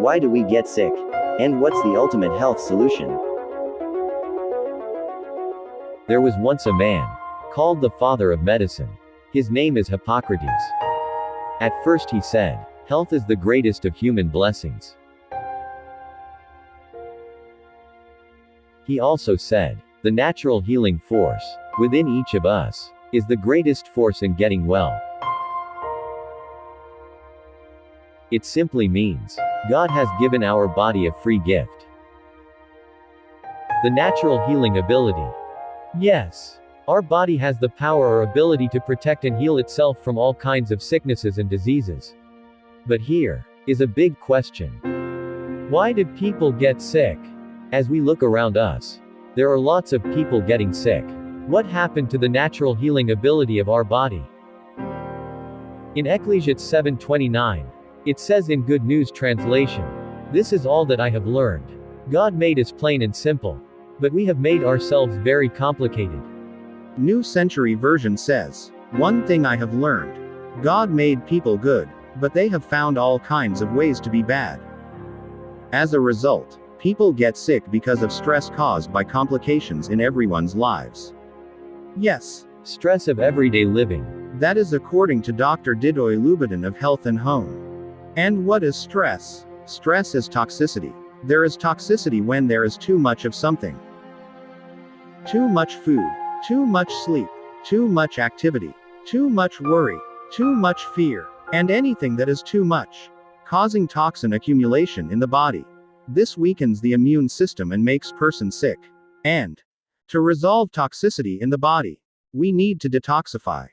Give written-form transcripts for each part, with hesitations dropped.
Why do we get sick? And what's the ultimate health solution? There was once a man, called the father of medicine. His name is Hippocrates. At first he said, health is the greatest of human blessings. He also said, the natural healing force, within each of us, is the greatest force in getting well. It simply means, God has given our body a free gift. The natural healing ability. Yes. Our body has the power or ability to protect and heal itself from all kinds of sicknesses and diseases. But here is a big question. Why do people get sick? As we look around us, there are lots of people getting sick. What happened to the natural healing ability of our body? In Ecclesiastes 7:29, it says in Good News Translation, "This is all that I have learned. God made us plain and simple, but we have made ourselves very complicated." New Century Version says, "One thing I have learned. God made people good, but they have found all kinds of ways to be bad. As a result, people get sick because of stress caused by complications in everyone's lives." Yes, Stress of everyday living. that is according to Dr. Didoy Lubidin of Health and Home. And what is stress? Stress is toxicity. There is toxicity when there is too much of something. Too much food, too much sleep, too much activity, too much worry, too much fear, and anything that is too much, causing toxin accumulation in the body. This weakens the immune system and makes person sick. And to resolve toxicity in the body, we need to detoxify.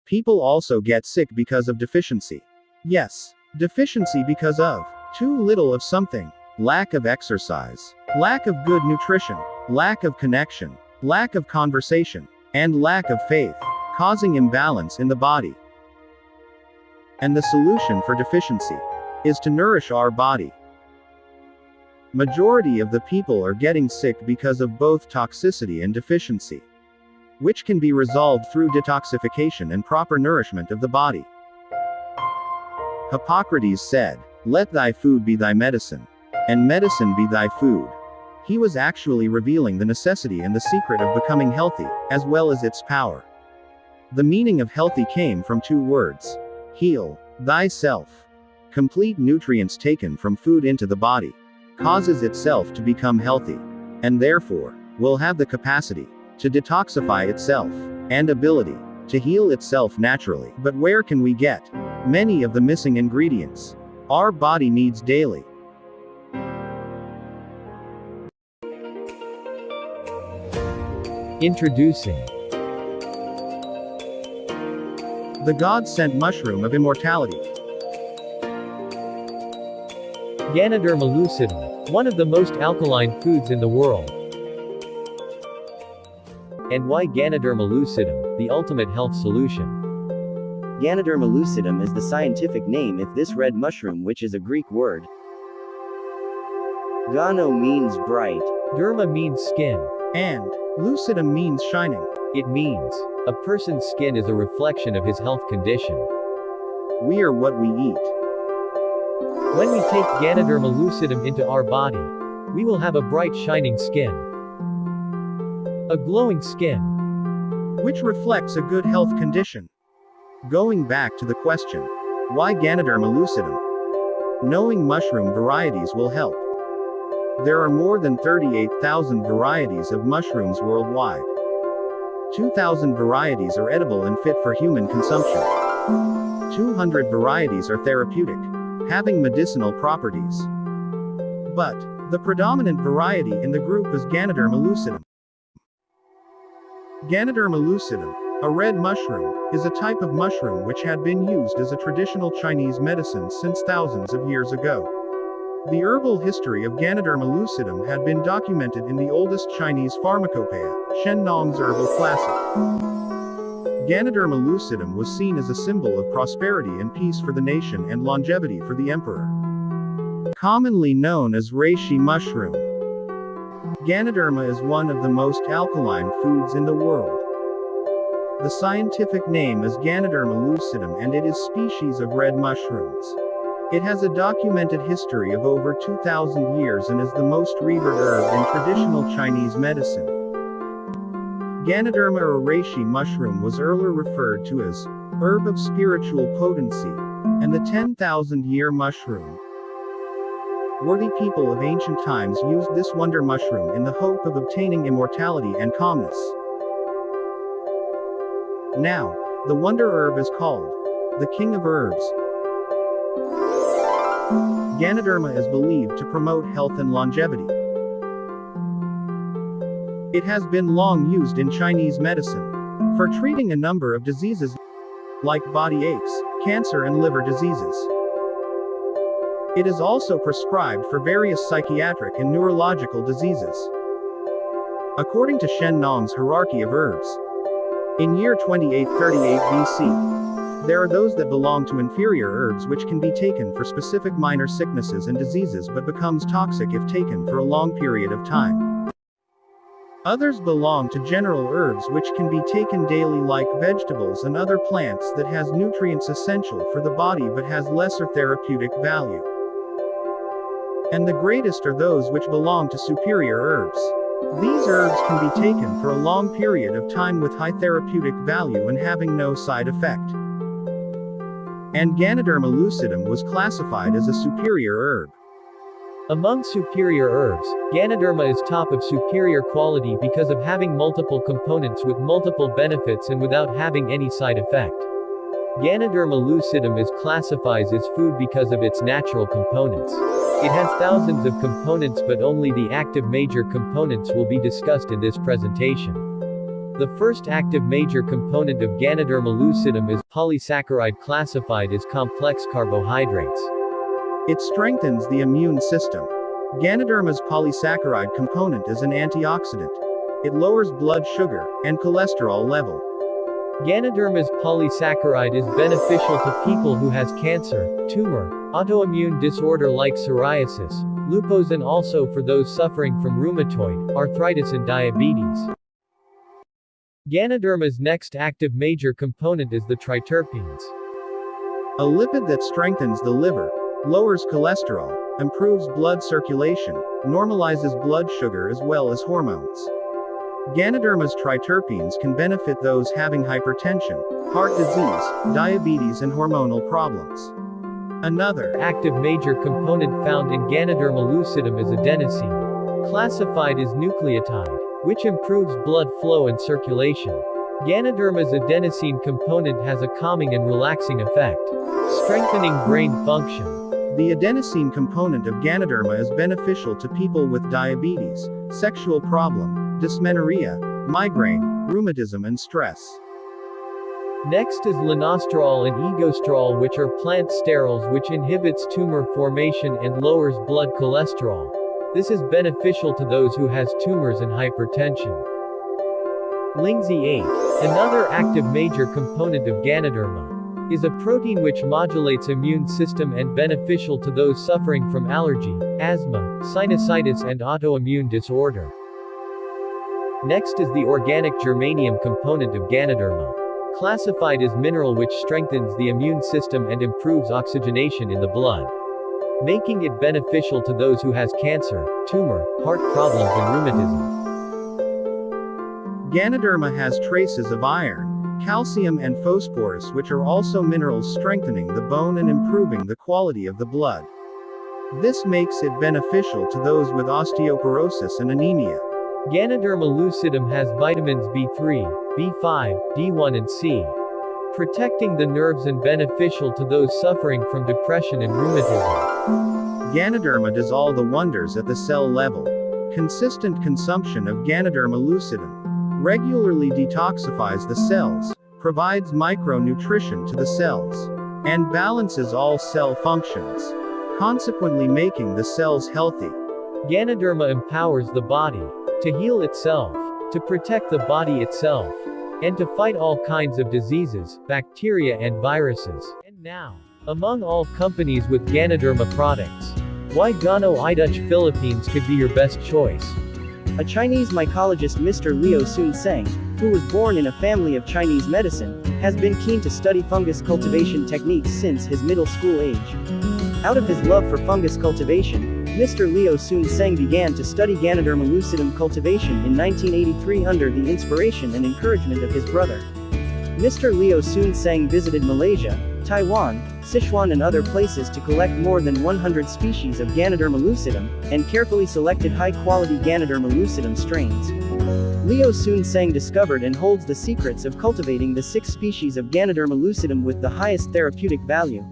People also get sick because of deficiency. Yes, deficiency because of too little of something, lack of exercise, lack of good nutrition, lack of connection, lack of conversation, and lack of faith, causing imbalance in the body. And the solution for deficiency is to nourish our body. Majority of the people are getting sick because of both toxicity and deficiency, which can be resolved through detoxification and proper nourishment of the body. Hippocrates said, "Let thy food be thy medicine, and medicine be thy food." He was actually revealing the necessity and the secret of becoming healthy, as well as its power. The meaning of healthy came from two words: heal thyself. Complete nutrients taken from food into the body causes itself to become healthy, and therefore will have the capacity to detoxify itself, and ability to heal itself naturally. But where can we get many of the missing ingredients our body needs daily? Introducing The God-sent mushroom of immortality. Ganoderma lucidum, one of the most alkaline foods in the world. And why Ganoderma lucidum, the ultimate health solution? Ganoderma lucidum is the scientific name of this red mushroom, which is a Greek word. Gano means bright. Derma means skin. And lucidum means shining. It means a person's skin is a reflection of his health condition. We are what we eat. When we take Ganoderma lucidum into our body, we will have a bright shining skin. A glowing skin, which reflects a good health condition. Going back to the question, why Ganoderma lucidum? Knowing mushroom varieties will help. There are more than 38,000 varieties of mushrooms worldwide. 2,000 varieties are edible and fit for human consumption. 200 varieties are therapeutic, having medicinal properties. But the predominant variety in the group is Ganoderma lucidum. Ganoderma lucidum, a red mushroom, is a type of mushroom which had been used as a traditional Chinese medicine since thousands of years ago. The herbal history of Ganoderma lucidum had been documented in the oldest Chinese pharmacopoeia, Shennong's Herbal Classic. Ganoderma lucidum was seen as a symbol of prosperity and peace for the nation and longevity for the emperor. Commonly known as reishi mushroom, Ganoderma is one of the most alkaline foods in the world. The scientific name is Ganoderma lucidum and it is species of red mushrooms. It has a documented history of over 2,000 years and is the most revered herb in traditional Chinese medicine. Ganoderma or reishi mushroom was earlier referred to as herb of spiritual potency and the 10,000-year mushroom. Worthy people of ancient times used this wonder mushroom in the hope of obtaining immortality and calmness. Now, the wonder herb is called the king of herbs. Ganoderma is believed to promote health and longevity. It has been long used in Chinese medicine for treating a number of diseases like body aches, cancer and liver diseases. It is also prescribed for various psychiatric and neurological diseases. According to Shen Nong's Hierarchy of Herbs, in year 2838 BC, there are those that belong to inferior herbs which can be taken for specific minor sicknesses and diseases but becomes toxic if taken for a long period of time. Others belong to general herbs which can be taken daily like vegetables and other plants that has nutrients essential for the body but has lesser therapeutic value. And the greatest are those which belong to superior herbs. These herbs can be taken for a long period of time with high therapeutic value and having no side effect. And Ganoderma lucidum was classified as a superior herb. Among superior herbs, Ganoderma is top of superior quality because of having multiple components with multiple benefits and without having any side effect. Ganoderma lucidum is classified as food because of its natural components. It has thousands of components but only the active major components will be discussed in this presentation. The first active major component of Ganoderma lucidum is polysaccharide classified as complex carbohydrates. It strengthens the immune system. Ganoderma's polysaccharide component is an antioxidant. It lowers blood sugar and cholesterol level. Ganoderma's polysaccharide is beneficial to people who has cancer, tumor, autoimmune disorder like psoriasis, lupus and also for those suffering from rheumatoid, arthritis and diabetes. Ganoderma's next active major component is the triterpenes. A lipid that strengthens the liver, lowers cholesterol, improves blood circulation, normalizes blood sugar as well as hormones. Ganoderma's triterpenes can benefit those having hypertension, heart disease, diabetes and hormonal problems. Another active major component found in Ganoderma lucidum is adenosine, classified as nucleotide, which improves blood flow and circulation. Ganoderma's adenosine component has a calming and relaxing effect, strengthening brain function. The adenosine component of Ganoderma is beneficial to people with diabetes, sexual problem, dysmenorrhea, migraine, rheumatism and stress. Next is linosterol and egosterol, which are plant sterols which inhibits tumor formation and lowers blood cholesterol. This is beneficial to those who has tumors and hypertension. Lingzi 8, another active major component of Ganoderma, is a protein which modulates immune system and beneficial to those suffering from allergy, asthma, sinusitis and autoimmune disorder. Next is the organic germanium component of Ganoderma, classified as mineral which strengthens the immune system and improves oxygenation in the blood, making it beneficial to those who has cancer, tumor, heart problems and rheumatism. Ganoderma has traces of iron, calcium and phosphorus which are also minerals strengthening the bone and improving the quality of the blood. This makes it beneficial to those with osteoporosis and anemia. Ganoderma lucidum has vitamins B3, B5, D1 and C, protecting the nerves and beneficial to those suffering from depression and rheumatism. Ganoderma does all the wonders at the cell level. Consistent consumption of Ganoderma lucidum regularly detoxifies the cells, provides micronutrition to the cells, and balances all cell functions, consequently making the cells healthy. Ganoderma empowers the body to heal itself, to protect the body itself, and to fight all kinds of diseases, bacteria and viruses. And now, among all companies with Ganoderma products, why Gano Itouch Philippines could be your best choice. A Chinese mycologist, Mr. Liu Sun-seng, who was born in a family of Chinese medicine, has been keen to study fungus cultivation techniques since his middle school age. Out of his love for fungus cultivation, Mr. Liu Sun Seng began to study Ganoderma lucidum cultivation in 1983 under the inspiration and encouragement of his brother. Mr. Liu Sun Seng visited Malaysia, Taiwan, Sichuan and other places to collect more than 100 species of Ganoderma lucidum, and carefully selected high-quality Ganoderma lucidum strains. Liu Sun Seng discovered and holds the secrets of cultivating the 6 species of Ganoderma lucidum with the highest therapeutic value.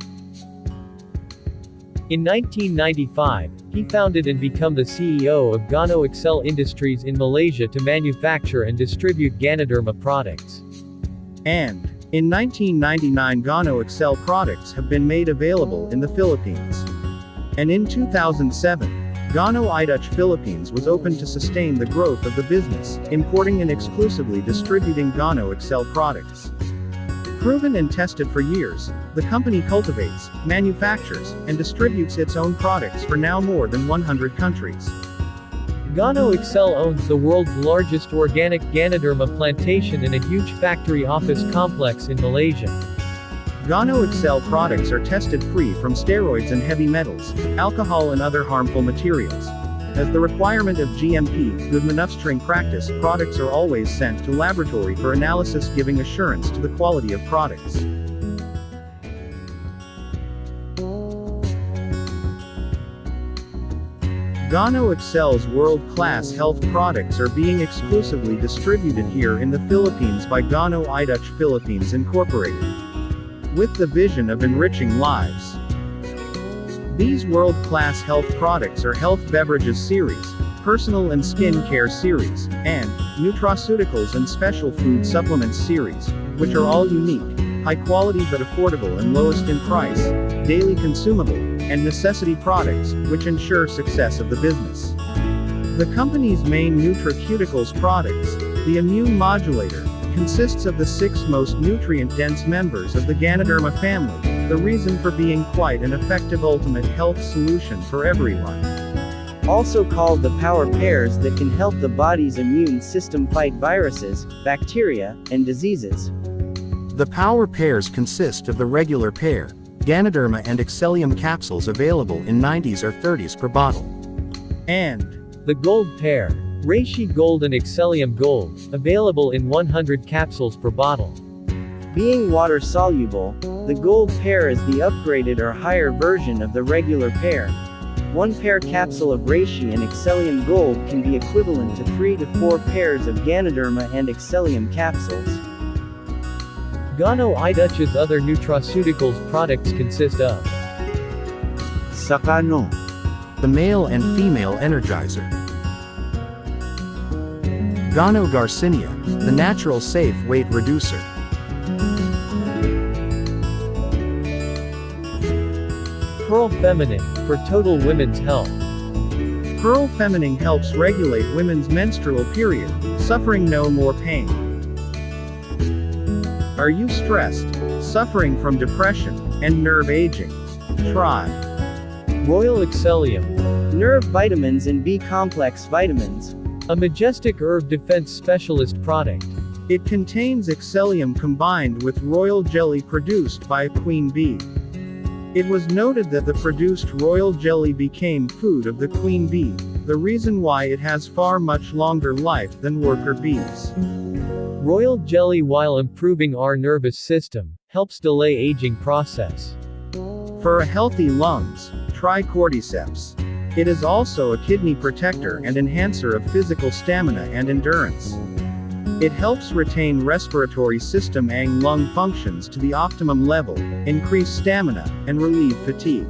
In 1995, he founded and became the CEO of Gano Excel Industries in Malaysia to manufacture and distribute Ganoderma products. And, in 1999 Gano Excel products have been made available in the Philippines. And in 2007, Gano Itouch Philippines was opened to sustain the growth of the business, importing and exclusively distributing Gano Excel products. Proven and tested for years, the company cultivates, manufactures, and distributes its own products for now more than 100 countries. Gano Excel owns the world's largest organic Ganoderma plantation and a huge factory office complex in Malaysia. Gano Excel products are tested free from steroids and heavy metals, alcohol and other harmful materials. As the requirement of GMP, good manufacturing practice, products are always sent to laboratory for analysis giving assurance to the quality of products. Gano Excel's world-class health products are being exclusively distributed here in the Philippines by Gano Itouch Philippines Incorporated, with the vision of enriching lives. These world-class health products are Health Beverages Series, Personal and Skin Care Series, and Nutraceuticals and Special Food Supplements Series, which are all unique, high-quality but affordable and lowest in price, daily consumable, and necessity products, which ensure success of the business. The company's main nutraceuticals products, the immune modulator, consists of the 6 most nutrient-dense members of the Ganoderma family, the reason for being quite an effective ultimate health solution for everyone. Also called the power pairs that can help the body's immune system fight viruses, bacteria, and diseases. The power pairs consist of the regular pair, Ganoderma and Excellium capsules available in 90s or 30s per bottle, and the gold pair, Reishi Gold and Excellium Gold, available in 100 capsules per bottle. Being water-soluble, the gold pair is the upgraded or higher version of the regular pair. 1 pair capsule of Reishi and Excellium Gold can be equivalent to 3 to 4 pairs of Ganoderma and Excellium capsules. Gano Itouch's other nutraceuticals products consist of Sakano, the male and female energizer, Gano Garcinia, the natural safe weight reducer, Pearl Feminine, for total women's health. Pearl Feminine helps regulate women's menstrual period, suffering no more pain. Are you stressed, suffering from depression, and nerve aging? Try Royal Excellium, Nerve vitamins and B-complex vitamins. a majestic herb defense specialist product. It contains Excellium combined with royal jelly produced by a queen bee. It was noted that the produced royal jelly became food of the queen bee, the reason why it has far much longer life than worker bees. Royal jelly, while improving our nervous system, helps delay aging process. For a healthy lungs, try Cordyceps. It is also a kidney protector and enhancer of physical stamina and endurance. It helps retain respiratory system and lung functions to the optimum level, increase stamina, and relieve fatigue.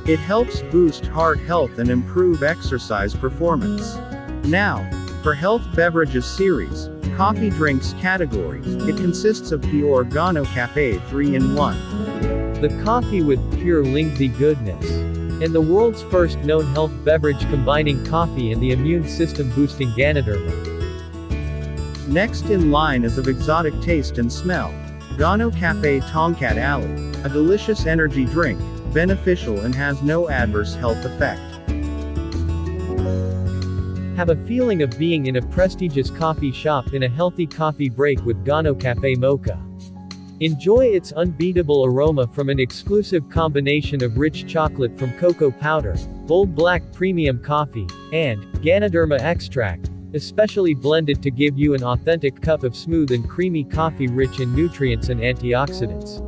It helps boost heart health and improve exercise performance. Now, for Health Beverages Series, Coffee Drinks category, it consists of pure Gano Cafe 3-in-1. The coffee with pure lengthy goodness. And the world's first known health beverage combining coffee and the immune system boosting Ganoderma. Next in line is of exotic taste and smell, Gano Cafe Tongkat Ali, a delicious energy drink, beneficial and has no adverse health effect. Have a feeling of being in a prestigious coffee shop in a healthy coffee break with Gano Cafe Mocha. Enjoy its unbeatable aroma from an exclusive combination of rich chocolate from cocoa powder, bold black premium coffee, and GANODERMA extract, especially blended to give you an authentic cup of smooth and creamy coffee rich in nutrients and antioxidants.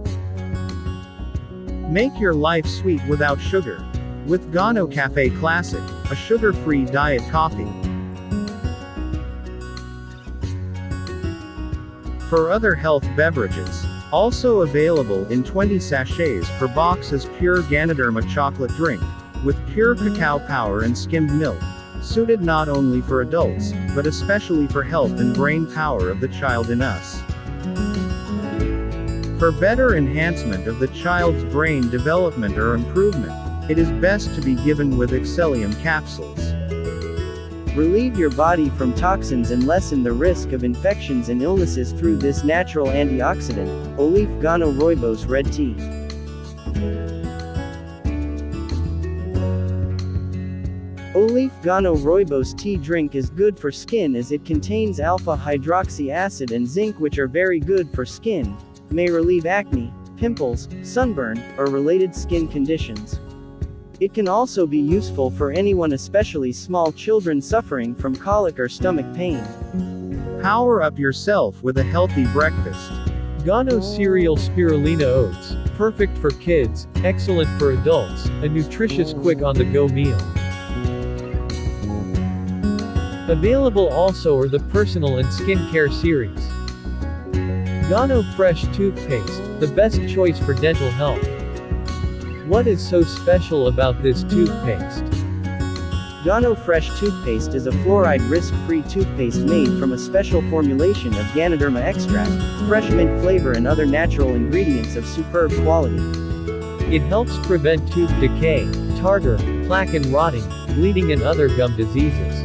Make your life sweet without sugar. With Gano Cafe Classic, a sugar-free diet coffee. For other health beverages, also available in 20 sachets per box is pure GANODERMA chocolate drink, with pure cacao power and skimmed milk, suited not only for adults, but especially for health and brain power of the child in us. For better enhancement of the child's brain development or improvement, it is best to be given with Excellium capsules. Relieve your body from toxins and lessen the risk of infections and illnesses through this natural antioxidant, Olive Gano Rooibos Red Tea. Olive Gano Rooibos tea drink is good for skin as it contains alpha hydroxy acid and zinc, which are very good for skin, may relieve acne, pimples, sunburn, or related skin conditions. It can also be useful for anyone, especially small children suffering from colic or stomach pain. Power up yourself with a healthy breakfast. Gano Cereal Spirulina Oats, perfect for kids, excellent for adults, a nutritious quick on-the-go meal. Available also are the Personal and Skincare series. Gano Fresh Toothpaste, the best choice for dental health. What is so special about this toothpaste? Gano Fresh Toothpaste is a fluoride risk-free toothpaste made from a special formulation of GANODERMA extract, fresh mint flavor and other natural ingredients of superb quality. It helps prevent tooth decay, tartar, plaque and rotting, bleeding and other gum diseases.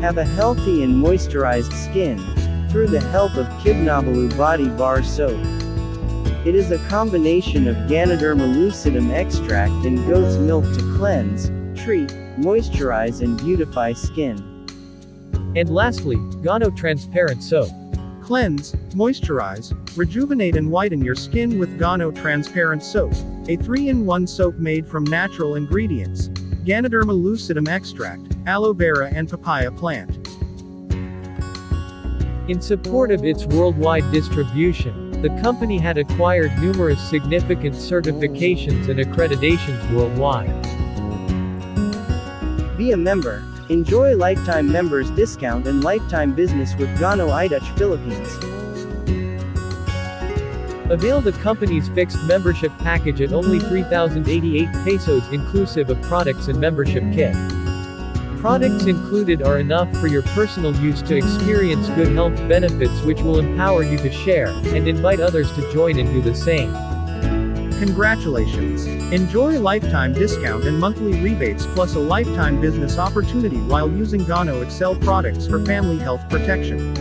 Have a healthy and moisturized skin through the help of Kibnabalu Body Bar Soap. It is a combination of GANODERMA LUCIDUM extract and goat's milk to cleanse, treat, moisturize and beautify skin. And lastly, Gano Transparent Soap. Cleanse, moisturize, rejuvenate and whiten your skin with Gano Transparent Soap, a 3-in-1 soap made from natural ingredients, GANODERMA lucidum extract, aloe vera and papaya plant. In support of its worldwide distribution, the company had acquired numerous significant certifications and accreditations worldwide. Be a member. Enjoy lifetime members discount and lifetime business with Gano Itouch Philippines. Avail the company's fixed membership package at only 3,088 pesos inclusive of products and membership kit. Products included are enough for your personal use to experience good health benefits, which will empower you to share, and invite others to join and do the same. Congratulations! Enjoy lifetime discount and monthly rebates plus a lifetime business opportunity while using Gano Excel products for family health protection.